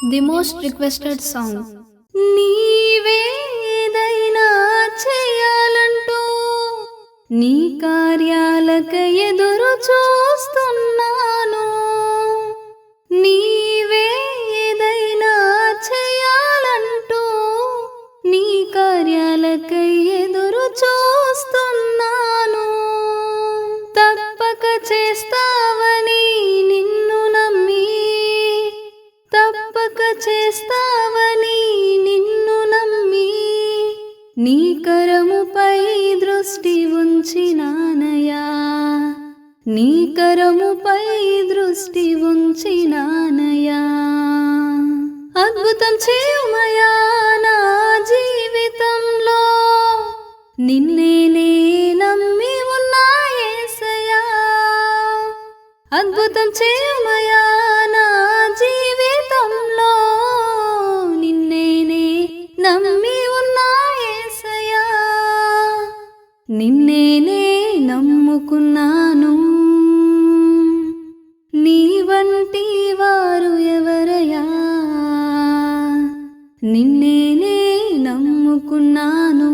The most requested song. నీవేదైనా చేయాలంటూ నీ కార్యాలక ఎదురు చూస్తున్నాను. నీవేదైనా చేయాలంటూ నీ కార్యాలక ఎదురు చూస్తున్నాను. తప్పక చేస్తావని నిన్ను నమ్మి, తప్పక చేస్తావని నిన్ను నమ్మి, నీ కరముపై దృష్టి ఉంచినానయా, నీ కరముపై దృష్టి ఉంచినానయా. అద్భుతం చేయుమయా నా జీవితంలో, నిన్నే నమ్మి ఉన్నా యేసయ్యా. అద్భుతం చేయుమయా నా జీవితంలో, నిన్నే నమ్మి ఉన్నా యేసయ్యా. నిన్నే నమ్ముకున్నాను, నీ వంటి వారు ఎవరయ్యా. నిన్నే నమ్ముకున్నాను,